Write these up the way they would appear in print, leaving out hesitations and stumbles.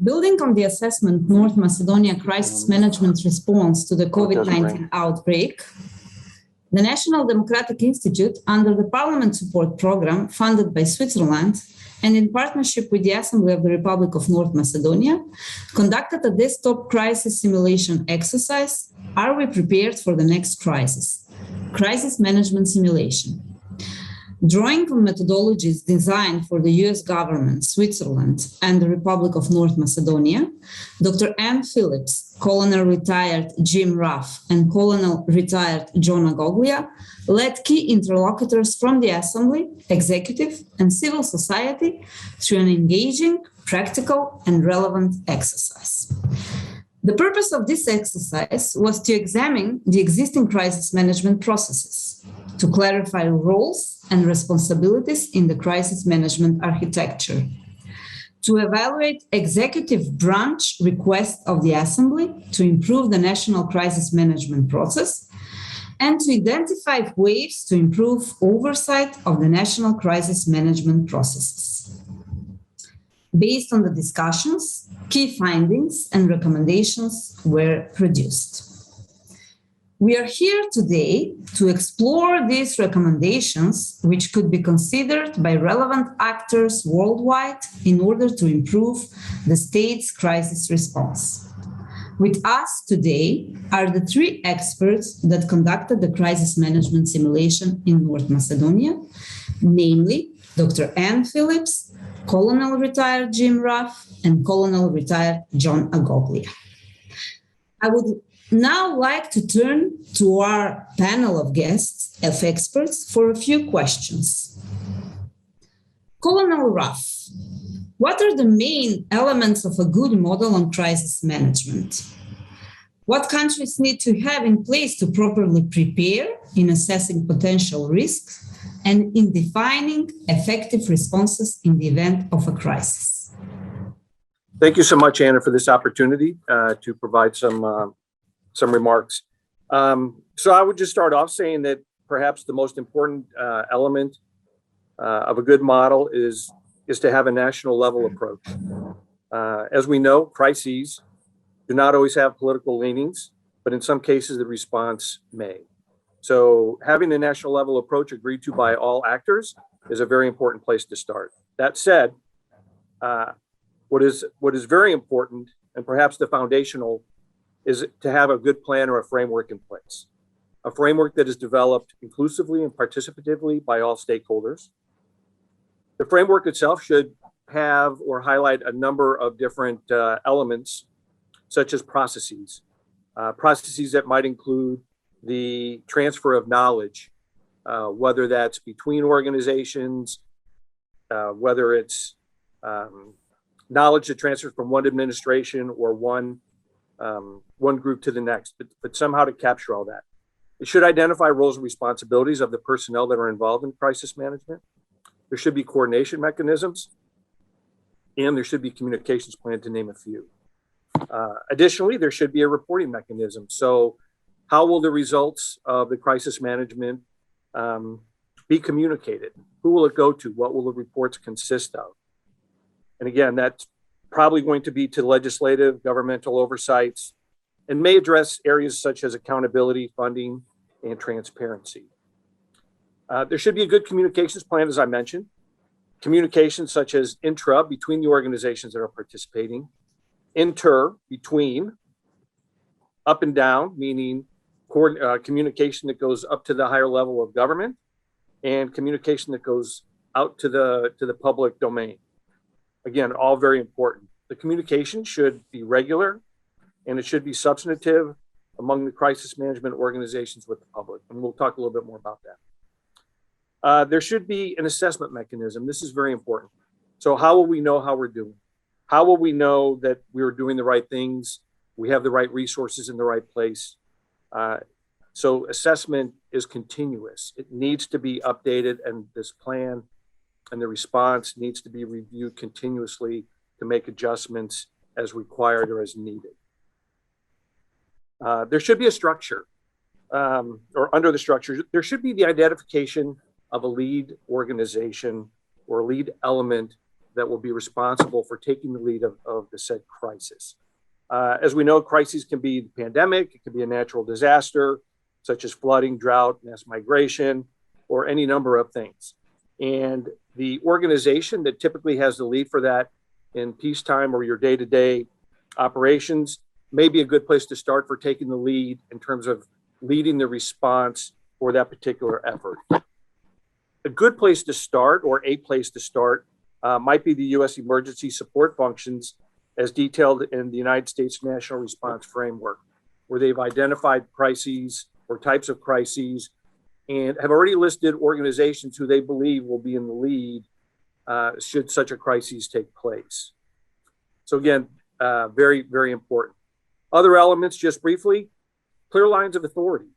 Building on the assessment North Macedonia crisis management response to the COVID-19 outbreak, the National Democratic Institute, under the Parliament Support Program funded by Switzerland and in partnership with the Assembly of the Republic of North Macedonia, conducted a desktop crisis simulation exercise, Are We Prepared for the Next Crisis? Crisis Management Simulation. Drawing on methodologies designed for the US government, Switzerland, and the Republic of North Macedonia, Dr. Anne Phillips, Colonel retired Jim Ruff, and Colonel retired John Agoglia led key interlocutors from the Assembly, executive, and civil society through an engaging, practical, and relevant exercise. The purpose of this exercise was to examine the existing crisis management processes, to clarify roles and responsibilities in the crisis management architecture, to evaluate executive branch requests of the Assembly to improve the national crisis management process, and to identify ways to improve oversight of the national crisis management processes. Based on the discussions, key findings and recommendations were produced. We are here today to explore these recommendations, which could be considered by relevant actors worldwide in order to improve the state's crisis response. With us today are the three experts that conducted the crisis management simulation in North Macedonia, namely Dr. Anne Phillips, Colonel retired Jim Ruff, and Colonel retired John Agoglia. I would now like to turn to our panel of guests, of experts, for a few questions. Colonel Ruff, what are the main elements of a good model on crisis management? What countries need to have in place to properly prepare in assessing potential risks and in defining effective responses in the event of a crisis? Thank you so much, Anna, for this opportunity to provide some remarks. So I would just start off saying that perhaps the most important element of a good model is to have a national level approach. As we know, crises do not always have political leanings, but in some cases the response may. So having a national level approach agreed to by all actors is a very important place to start. That said, what is very important, and perhaps the foundational, is to have a good plan or a framework in place. A framework that is developed inclusively and participatively by all stakeholders. The framework itself should have or highlight a number of different elements, such as processes. Processes that might include the transfer of knowledge, whether that's between organizations, whether it's knowledge that transfers from one administration or one group to the next, but somehow to capture all that. It should identify roles and responsibilities of the personnel that are involved in crisis management. There should be coordination mechanisms, and there should be communications plan, to name a few. Additionally, there should be a reporting mechanism. So how will the results of the crisis management be communicated? Who will it go to? What will the reports consist of? And again, that's probably going to be to legislative, governmental oversights, and may address areas such as accountability, funding, and transparency. There should be a good communications plan, as I mentioned. Communications such as intra, between the organizations that are participating, inter, between, up and down, meaning communication that goes up to the higher level of government, and communication that goes out to the public domain. Again, all very important. The communication should be regular, and it should be substantive among the crisis management organizations with the public. And we'll talk a little bit more about that. There should be an assessment mechanism. This is very important. So how will we know how we're doing? How will we know that we're doing the right things? We have the right resources in the right place. So assessment is continuous. It needs to be updated, and this plan and the response needs to be reviewed continuously to make adjustments as required or as needed. There should be a structure, or under the structure, there should be the identification of a lead organization or lead element that will be responsible for taking the lead of the said crisis. As we know, crises can be the pandemic, it can be a natural disaster, such as flooding, drought, mass migration, or any number of things. And the organization that typically has the lead for that in peacetime or your day-to-day operations may be a good place to start for taking the lead in terms of leading the response for that particular effort. A good place to start, or a place to start, might be the U.S. emergency support functions as detailed in the United States National Response Framework, where they've identified crises or types of crises and have already listed organizations who they believe will be in the lead should such a crisis take place. So again, very, very important. Other elements, just briefly, clear lines of authority.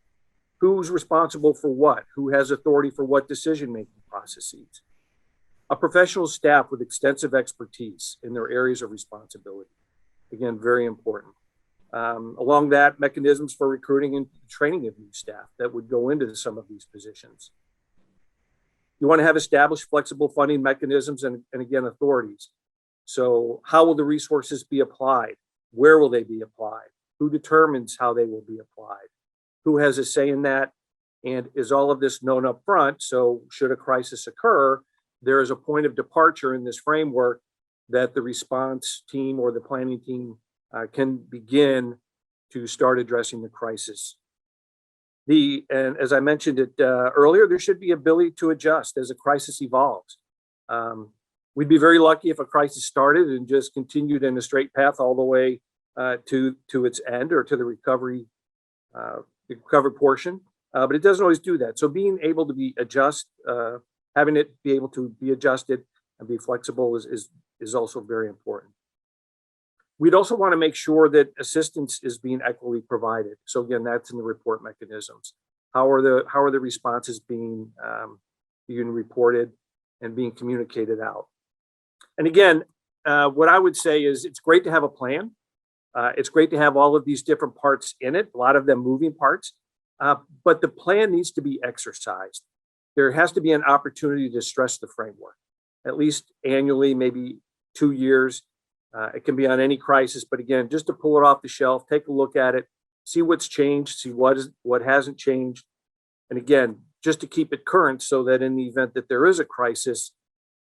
Who's responsible for what? Who has authority for what decision-making processes? A professional staff with extensive expertise in their areas of responsibility. Again, very important. Along that, mechanisms for recruiting and training of new staff that would go into some of these positions. You want to have established flexible funding mechanisms and again, authorities. So how will the resources be applied? Where will they be applied? Who determines how they will be applied? Who has a say in that? And is all of this known up front? So should a crisis occur, there is a point of departure in this framework that the response team or the planning team can begin to start addressing the crisis. And as I mentioned it earlier, there should be ability to adjust as a crisis evolves. We'd be very lucky if a crisis started and just continued in a straight path all the way to its end or to the recovery portion, but it doesn't always do that. So being able to having it be able to be adjusted and be flexible is also very important. We'd also want to make sure that assistance is being equitably provided. So again, that's in the report mechanisms. How are the responses being reported and being communicated out? And again, what I would say is it's great to have a plan. It's great to have all of these different parts in it, a lot of them moving parts, but the plan needs to be exercised. There has to be an opportunity to stress the framework, at least annually, maybe 2 years. It can be on any crisis, but again, just to pull it off the shelf, take a look at it, see what's changed, see what hasn't changed. And again, just to keep it current so that in the event that there is a crisis,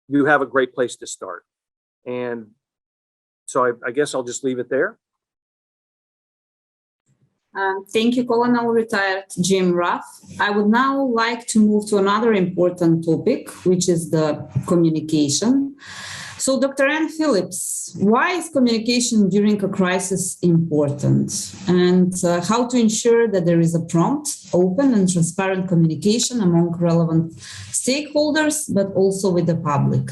you have a great place to start. And so I guess I'll just leave it there. Thank you, Colonel Retired Jim Ruff. I would now like to move to another important topic, which is the communication. So, Dr. Ann Phillips, why is communication during a crisis important? And how to ensure that there is a prompt, open and transparent communication among relevant stakeholders, but also with the public?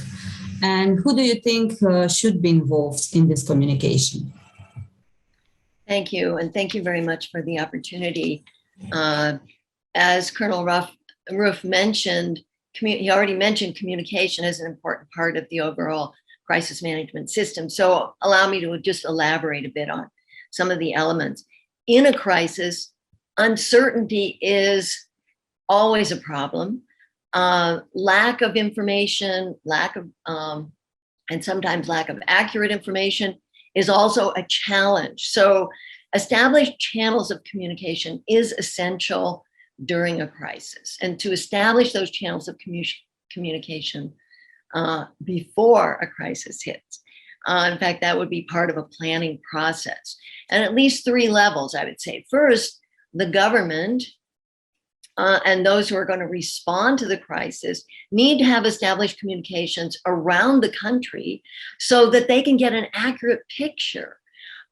And who do you think should be involved in this communication? Thank you, and thank you very much for the opportunity. As Colonel Ruff mentioned, he already mentioned communication as an important part of the overall crisis management system. So allow me to just elaborate a bit on some of the elements. In a crisis, uncertainty is always a problem. Lack of information, and sometimes lack of accurate information is also a challenge. So established channels of communication is essential during a crisis. And to establish those channels of communication before a crisis hits. In fact, that would be part of a planning process. And at least 3 levels, I would say. First, the government and those who are going to respond to the crisis need to have established communications around the country so that they can get an accurate picture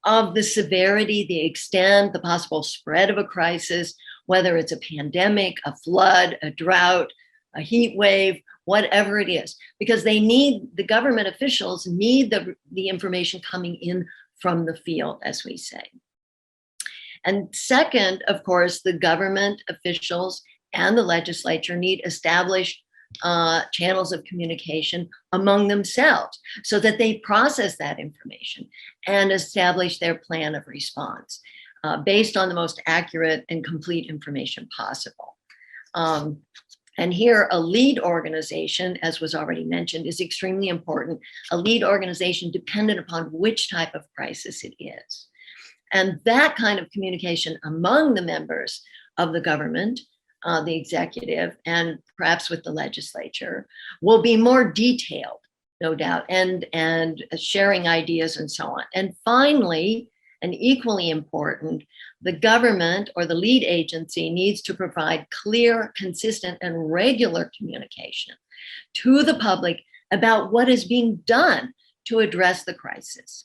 of the severity, the extent, the possible spread of a crisis, whether it's a pandemic, a flood, a drought, a heat wave, whatever it is, because the government officials need the information coming in from the field, as we say. And second, of course, the government officials and the legislature need established channels of communication among themselves so that they process that information and establish their plan of response based on the most accurate and complete information possible. And here, a lead organization, as was already mentioned, is extremely important. A lead organization dependent upon which type of crisis it is. And that kind of communication among the members of the government, the executive, and perhaps with the legislature, will be more detailed, no doubt, and sharing ideas and so on. And finally, and equally important, the government or the lead agency needs to provide clear, consistent, and regular communication to the public about what is being done to address the crisis.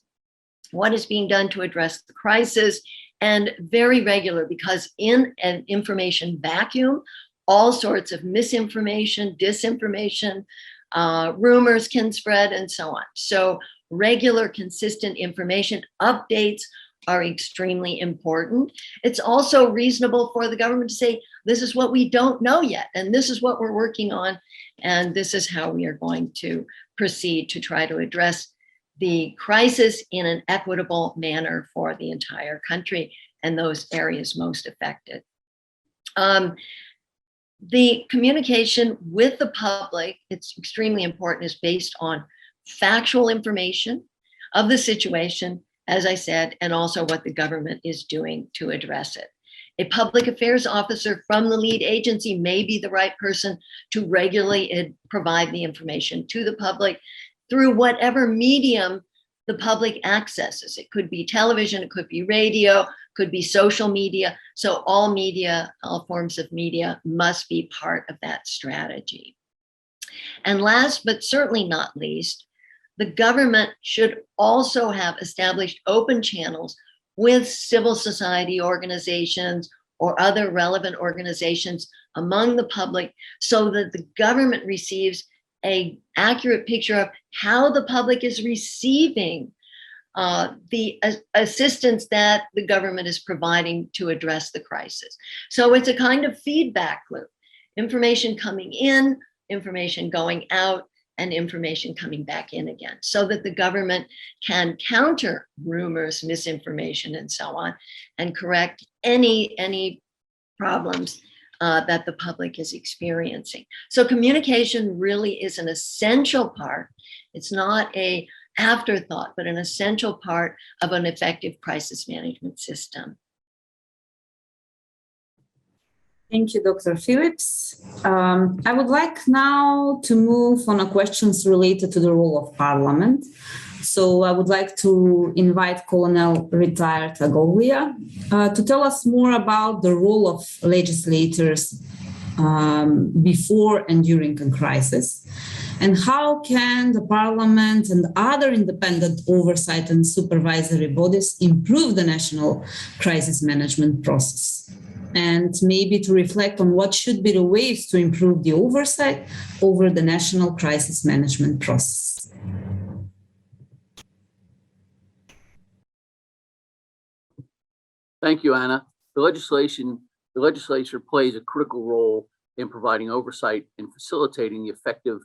What is being done to address the crisis, and very regular, because in an information vacuum, all sorts of misinformation, disinformation, rumors can spread, and so on. So regular, consistent information updates are extremely important. It's also reasonable for the government to say, this is what we don't know yet, and this is what we're working on, and this is how we are going to proceed to try to address the crisis in an equitable manner for the entire country and those areas most affected. The communication with the public, it's extremely important, is based on factual information of the situation, as I said, and also what the government is doing to address it. A public affairs officer from the lead agency may be the right person to regularly provide the information to the public through whatever medium the public accesses. It could be television, it could be radio, could be social media. So all media, all forms of media must be part of that strategy. And last, but certainly not least, the government should also have established open channels with civil society organizations or other relevant organizations among the public, so that the government receives an accurate picture of how the public is receiving the assistance that the government is providing to address the crisis. So it's a kind of feedback loop: information coming in, information going out, and information coming back in again, so that the government can counter rumors, misinformation, and so on, and correct any problems that the public is experiencing. So communication really is an essential part. It's not an afterthought, but an essential part of an effective crisis management system. Thank you, Dr. Phillips. I would like now to move on to questions related to the role of Parliament. So I would like to invite Colonel Retired Agoglia to tell us more about the role of legislators before and during a crisis, and how can the Parliament and other independent oversight and supervisory bodies improve the national crisis management process, and maybe to reflect on what should be the ways to improve the oversight over the national crisis management process. Thank you, Anna. The legislature plays a critical role in providing oversight and facilitating the effective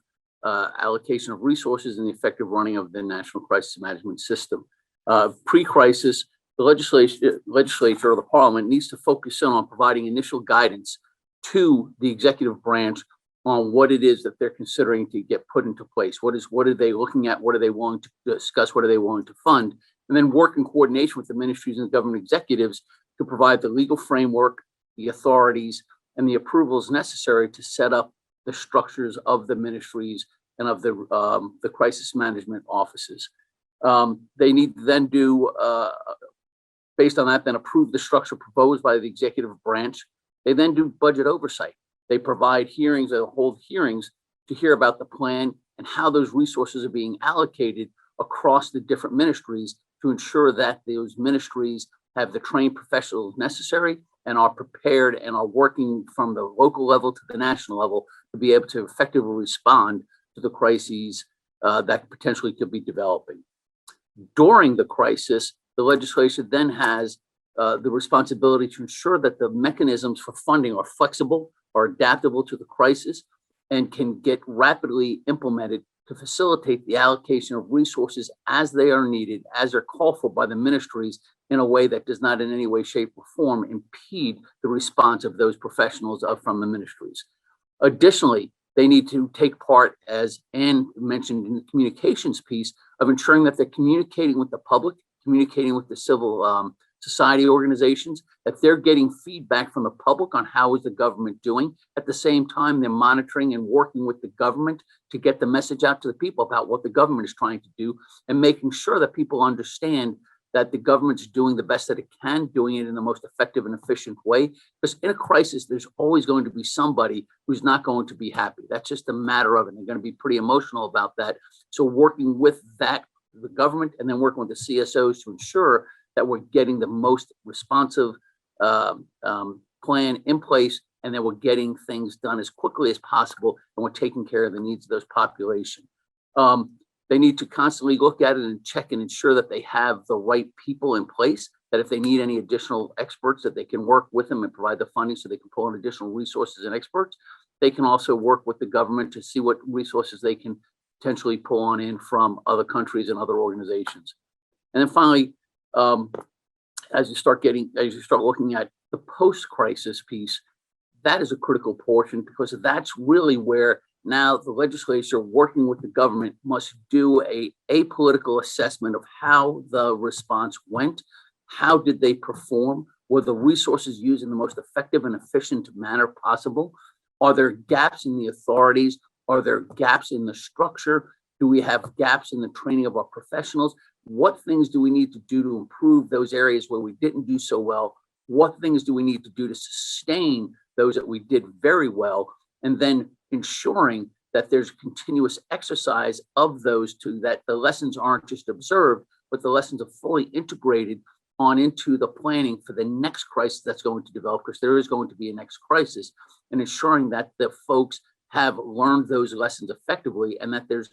allocation of resources and the effective running of the national crisis management system. Pre-crisis, the legislature or the Parliament needs to focus in on providing initial guidance to the executive branch on what it is that they're considering to get put into place. What are they looking at? What are they willing to discuss? What are they willing to fund? And then work in coordination with the ministries and government executives to provide the legal framework, the authorities, and the approvals necessary to set up the structures of the ministries and of the crisis management offices. They need to then do, based on that, then approve the structure proposed by the executive branch. They then do budget oversight. They provide hearings, they hold hearings to hear about the plan and how those resources are being allocated across the different ministries to ensure that those ministries have the trained professionals necessary and are prepared and are working from the local level to the national level to be able to effectively respond to the crises that potentially could be developing. During the crisis, the legislation then has the responsibility to ensure that the mechanisms for funding are flexible, are adaptable to the crisis, and can get rapidly implemented to facilitate the allocation of resources as they are needed, as they're called for by the ministries, in a way that does not in any way, shape, or form impede the response of those professionals from the ministries. Additionally, they need to take part, as Ann mentioned in the communications piece, of ensuring that they're communicating with the public, communicating with the civil society organizations, that they're getting feedback from the public on how is the government doing. At the same time, they're monitoring and working with the government to get the message out to the people about what the government is trying to do, and making sure that people understand that the government's doing the best that it can, doing it in the most effective and efficient way. Because in a crisis, there's always going to be somebody who's not going to be happy. That's just a matter of it. They're going to be pretty emotional about that. So working with that, the government, and then working with the CSOs to ensure that we're getting the most responsive plan in place, and that we're getting things done as quickly as possible, and we're taking care of the needs of those population. They need to constantly look at it and check and ensure that they have the right people in place, that if they need any additional experts, that they can work with them and provide the funding so they can pull in additional resources and experts. They can also work with the government to see what resources they can potentially pull on in from other countries and other organizations. And then finally, as you start looking at the post-crisis piece, that is a critical portion, because that's really where now the legislature, working with the government, must do a apolitical assessment of how the response went. How did they perform? Were the resources used in the most effective and efficient manner possible? Are there gaps in the authorities? Are there gaps in the structure? Do we have gaps in the training of our professionals? What things do we need to do to improve those areas where we didn't do so well? What things do we need to do to sustain those that we did very well? And then ensuring that there's continuous exercise of those two, that the lessons aren't just observed, but the lessons are fully integrated on into the planning for the next crisis that's going to develop, because there is going to be a next crisis, and ensuring that the folks have learned those lessons effectively, and that there's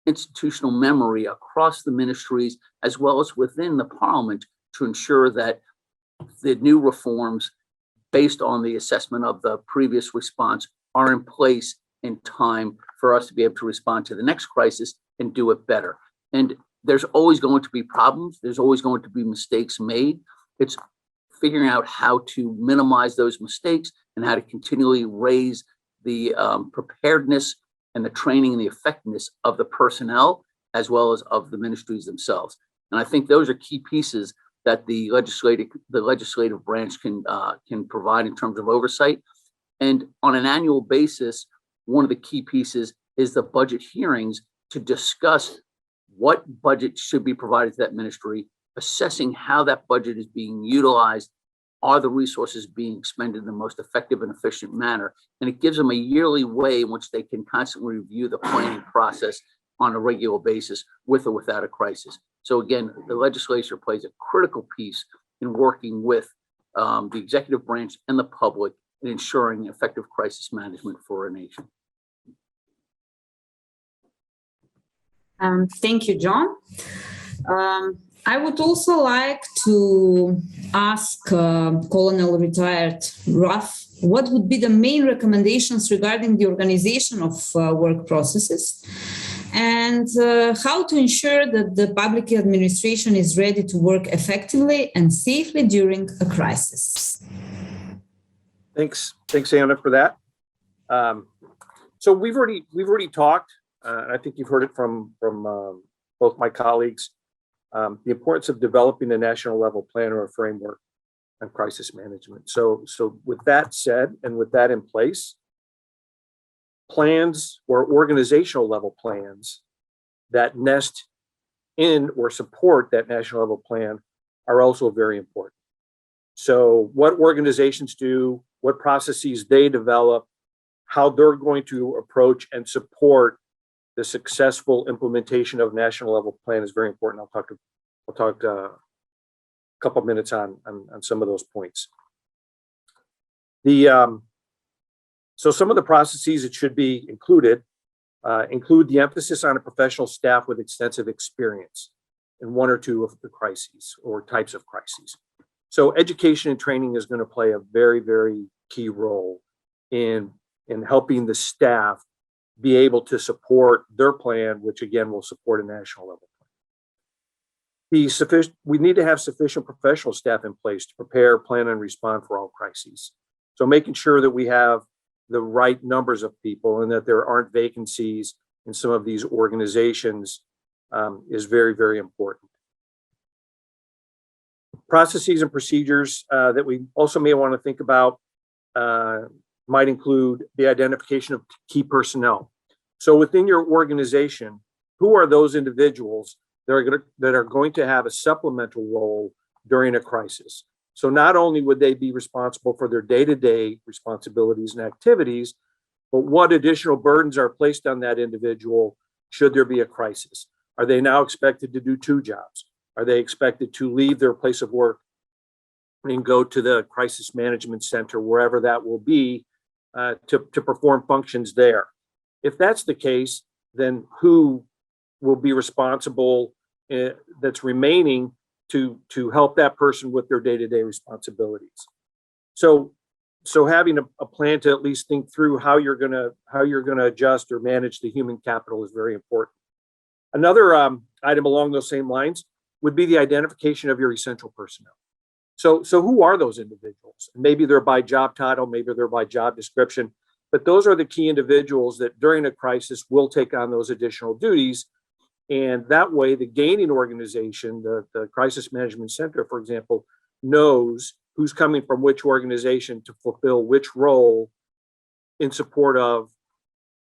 institutional memory across the ministries as well as within the parliament to ensure that the new reforms based on the assessment of the previous response are in place in time for us to be able to respond to the next crisis and do it better. And there's always going to be problems. There's always going to be mistakes made. It's figuring out how to minimize those mistakes and how to continually raise the preparedness and the training and the effectiveness of the personnel, as well as of the ministries themselves. And I think those are key pieces that the legislative branch can provide in terms of oversight. And on an annual basis, one of the key pieces is the budget hearings to discuss what budget should be provided to that ministry, assessing how that budget is being utilized. Are the resources being expended in the most effective and efficient manner? And it gives them a yearly way in which they can constantly review the planning process on a regular basis, with or without a crisis. So again, the legislature plays a critical piece in working with the executive branch and the public in ensuring effective crisis management for our nation. Thank you, John. I would also like to ask Colonel Retired Ruff, what would be the main recommendations regarding the organization of work processes, and how to ensure that the public administration is ready to work effectively and safely during a crisis? Thanks, Anna, for that. So we've already talked, and I think you've heard it from both my colleagues, the importance of developing a national level plan or a framework on crisis management. So with that said, and with that in place, plans or organizational level plans that nest in or support that national level plan are also very important. So what organizations do, what processes they develop, how they're going to approach and support the successful implementation of national level plan is very important. I'll talk a couple minutes on some of those points. So some of the processes that should be included include the emphasis on a professional staff with extensive experience in one or two of the crises or types of crises. So education and training is going to play a very, very key role in helping the staff be able to support their plan, which again will support a national level plan. We need to have sufficient professional staff in place to prepare, plan, and respond for all crises. So making sure that we have the right numbers of people and that there aren't vacancies in some of these organizations is very, very important. Processes and procedures that we also may want to think about might include the identification of key personnel. So within your organization, who are those individuals that are going to have a supplemental role during a crisis? So not only would they be responsible for their day-to-day responsibilities and activities, but what additional burdens are placed on that individual should there be a crisis? Are they now expected to do 2 jobs? Are they expected to leave their place of work and go to the crisis management center, wherever that will be, to perform functions there? If that's the case, then who will be responsible that's remaining to help that person with their day-to-day responsibilities? So having a plan to at least think through how you're gonna adjust or manage the human capital is very important. Another item along those same lines would be the identification of your essential personnel. So who are those individuals? Maybe they're by job title, maybe they're by job description, but those are the key individuals that during a crisis will take on those additional duties. And that way, the gaining organization, the Crisis Management Center, for example, knows who's coming from which organization to fulfill which role in support of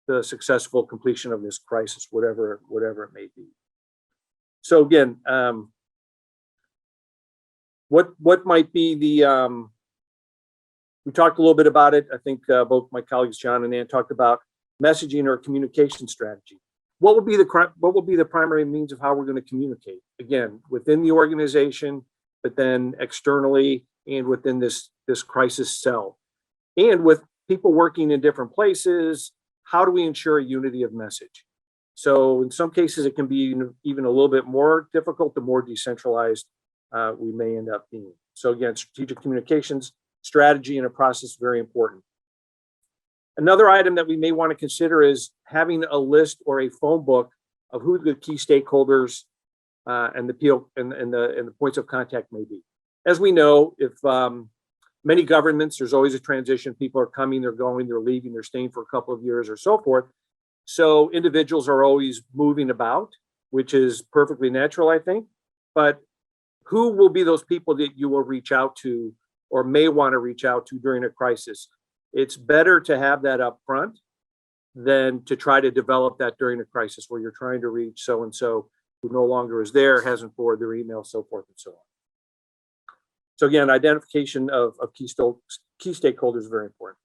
the successful completion of this crisis, whatever it may be. So again, what might be the, we talked a little bit about it. I think both my colleagues, John and Ann, talked about messaging or communication strategy. What will be the primary means of how we're going to communicate? Again, within the organization, but then externally and within this crisis cell. And with people working in different places, how do we ensure a unity of message? So in some cases, it can be even a little bit more difficult, the more decentralized we may end up being. So again, strategic communications, strategy, and a process, very important. Another item that we may want to consider is having a list or a phone book of who the key stakeholders and the points of contact may be. As we know, if many governments, there's always a transition. People are coming, they're going, they're leaving, they're staying for a couple of years or so forth. So individuals are always moving about, which is perfectly natural, I think. But who will be those people that you will reach out to or may want to reach out to during a crisis? It's better to have that up front than to try to develop that during a crisis where you're trying to reach so-and-so who no longer is there, hasn't forwarded their email, so forth and so on. So again, identification of key stakeholders is very important.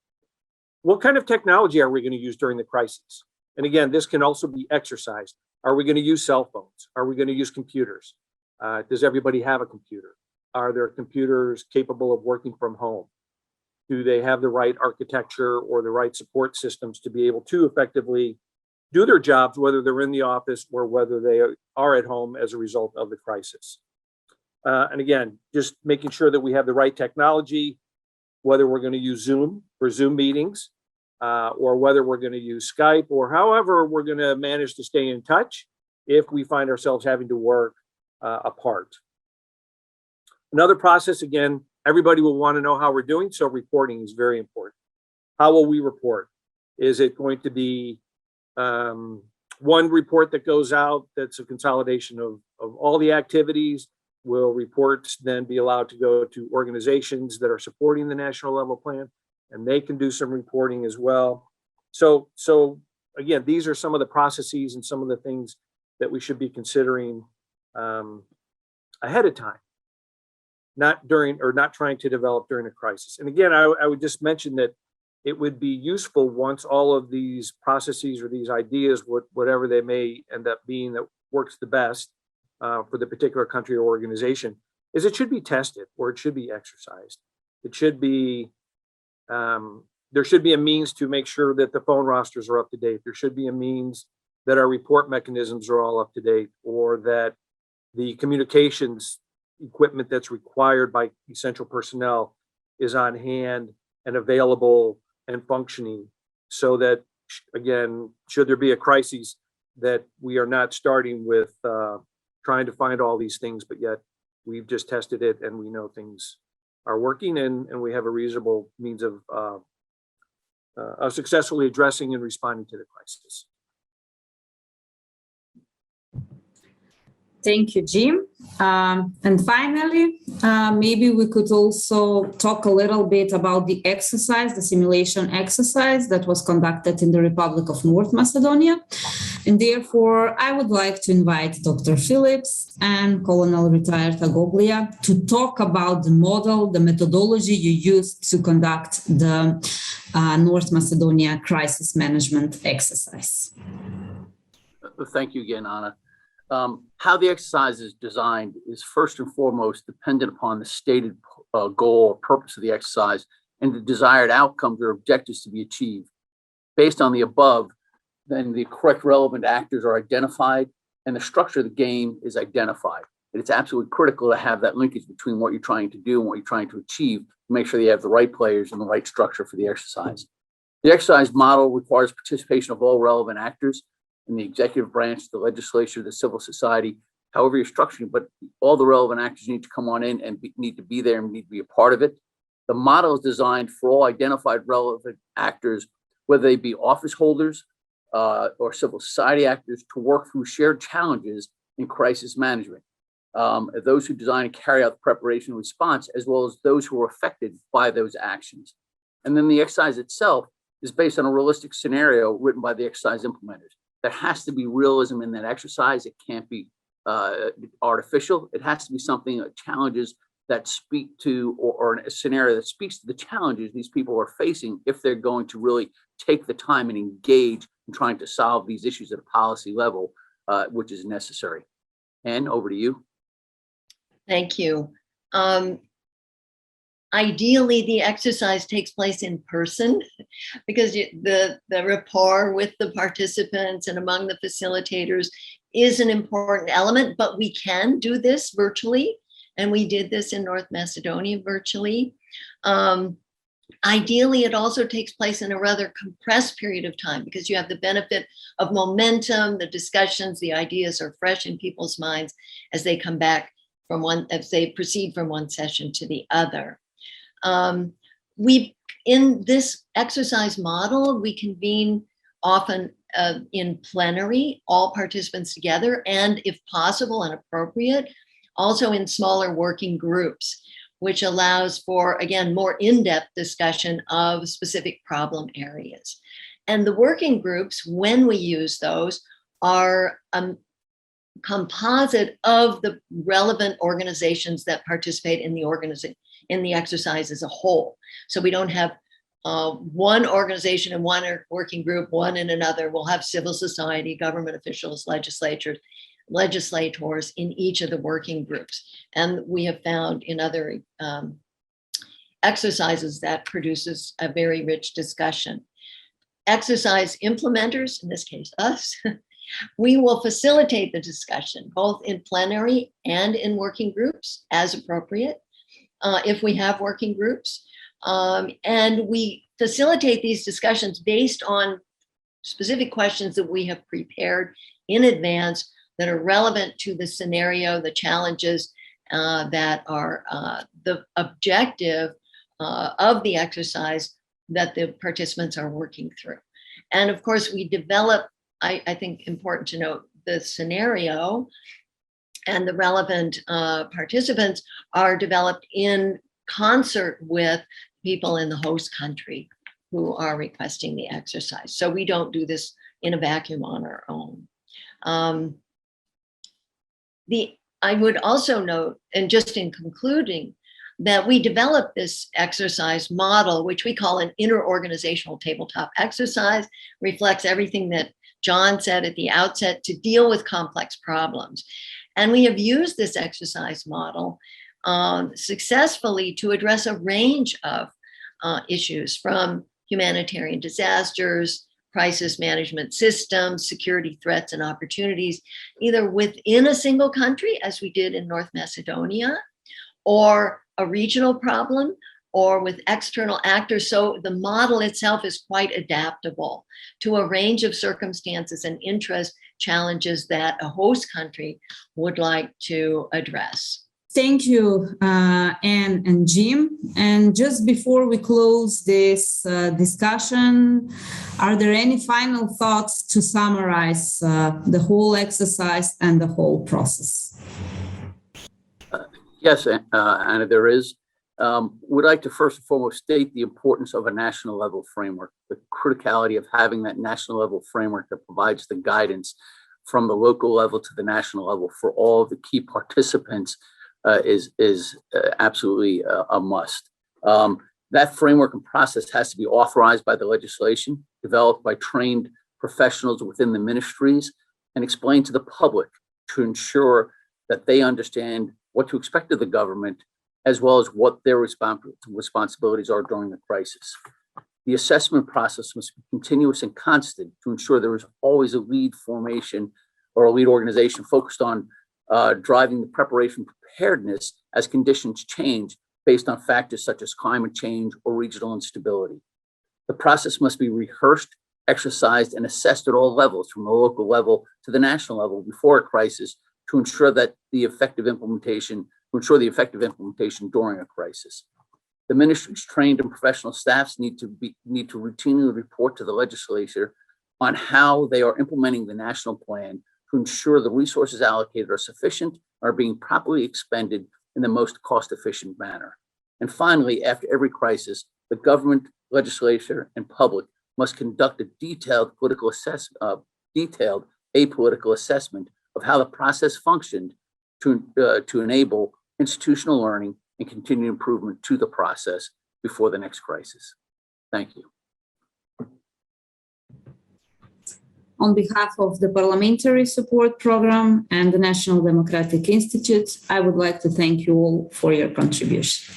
What kind of technology are we going to use during the crisis? And again, this can also be exercised. Are we going to use cell phones? Are we going to use computers? Does everybody have a computer? Are there computers capable of working from home? Do they have the right architecture or the right support systems to be able to effectively do their jobs, whether they're in the office or whether they are at home as a result of the crisis? And again, just making sure that we have the right technology, whether we're going to use Zoom for Zoom meetings, or whether we're going to use Skype, or however we're going to manage to stay in touch if we find ourselves having to work apart. Another process, again, everybody will want to know how we're doing, so reporting is very important. How will we report? Is it going to be one report that goes out that's a consolidation of all the activities? Will reports then be allowed to go to organizations that are supporting the national level plan, and they can do some reporting as well? So again, these are some of the processes and some of the things that we should be considering ahead of time, not during or not trying to develop during a crisis. And again, I would just mention that it would be useful once all of these processes or these ideas, whatever they may end up being that works the best for the particular country or organization, is it should be tested or it should be exercised. It should be, there should be a means to make sure that the phone rosters are up to date. There should be a means that our report mechanisms are all up to date, or that the communications equipment that's required by essential personnel is on hand and available and functioning, so that, again, should there be a crisis, that we are not starting with trying to find all these things, but yet we've just tested it and we know things are working, and we have a reasonable means of successfully addressing and responding to the crisis. Thank you, Jim. And finally, maybe we could also talk a little bit about the exercise, the simulation exercise that was conducted in the Republic of North Macedonia. And therefore, I would like to invite Dr. Phillips and Colonel Retired Agoglia to talk about the model, the methodology you used to conduct the North Macedonia crisis management exercise. Thank you again, Anna. How the exercise is designed is first and foremost dependent upon the stated goal or purpose of the exercise and the desired outcomes or objectives to be achieved. Based on the above, then the correct relevant actors are identified and the structure of the game is identified. And it's absolutely critical to have that linkage between what you're trying to do and what you're trying to achieve to make sure that you have the right players and the right structure for the exercise. The exercise model requires participation of all relevant actors in the executive branch, the legislature, the civil society, however you're structuring, but all the relevant actors need to come on in and need to be there and need to be a part of it. The model is designed for all identified relevant actors, whether they be office holders or civil society actors, to work through shared challenges in crisis management. Those who design and carry out the preparation and response, as well as those who are affected by those actions. And then the exercise itself is based on a realistic scenario written by the exercise implementers. There has to be realism in that exercise. It can't be artificial. It has to be something, challenges that speak to, or a scenario that speaks to the challenges these people are facing if they're going to really take the time and engage in trying to solve these issues at a policy level, which is necessary. Ann, over to you. Thank you. Ideally, the exercise takes place in person because the rapport with the participants and among the facilitators is an important element, but we can do this virtually. And we did this in North Macedonia virtually. Ideally, it also takes place in a rather compressed period of time because you have the benefit of momentum, the discussions, the ideas are fresh in people's minds as they come back from as they proceed from one session to the other. In this exercise model, we convene often in plenary, all participants together, and if possible and appropriate, also in smaller working groups, which allows for, again, more in-depth discussion of specific problem areas. And the working groups, when we use those, are composite of the relevant organizations that participate in the exercise as a whole. So we don't have one organization in one working group, one in another. We'll have civil society, government officials, legislators in each of the working groups. And we have found in other exercises that produces a very rich discussion. Exercise implementers, in this case us, we will facilitate the discussion both in plenary and in working groups as appropriate, if we have working groups. And we facilitate these discussions based on specific questions that we have prepared in advance that are relevant to the scenario, the challenges that are the objective of the exercise that the participants are working through. And of course, we develop, I think important to note, the scenario and the relevant participants are developed in concert with people in the host country who are requesting the exercise. So we don't do this in a vacuum on our own. I would also note, and just in concluding, that we developed this exercise model, which we call an interorganizational tabletop exercise, reflects everything that John said at the outset, to deal with complex problems. And we have used this exercise model successfully to address a range of issues, from humanitarian disasters, crisis management systems, security threats and opportunities, either within a single country, as we did in North Macedonia, or a regional problem, or with external actors. So the model itself is quite adaptable to a range of circumstances and interest challenges that a host country would like to address. Thank you, Anne and Jim. And just before we close this discussion, are there any final thoughts to summarize the whole exercise and the whole process? Yes, Anna, there is. Would like to first and foremost state the importance of a national level framework, the criticality of having that national level framework that provides the guidance from the local level to the national level for all of the key participants is absolutely a must. That framework and process has to be authorized by the legislation, developed by trained professionals within the ministries, and explained to the public to ensure that they understand what to expect of the government, as well as what their responsibilities are during the crisis. The assessment process must be continuous and constant to ensure there is always a lead formation or a lead organization focused on driving the preparation preparedness as conditions change based on factors such as climate change or regional instability. The process must be rehearsed, exercised, and assessed at all levels, from the local level to the national level before a crisis, to ensure the effective implementation during a crisis. The ministry's trained and professional staffs need to routinely report to the legislature on how they are implementing the national plan to ensure the resources allocated are sufficient and are being properly expended in the most cost-efficient manner. And finally, after every crisis, the government, legislature, and public must conduct a detailed apolitical assessment of how the process functioned to enable institutional learning and continued improvement to the process before the next crisis. Thank you. On behalf of the Parliamentary Support Program and the National Democratic Institute, I would like to thank you all for your contribution.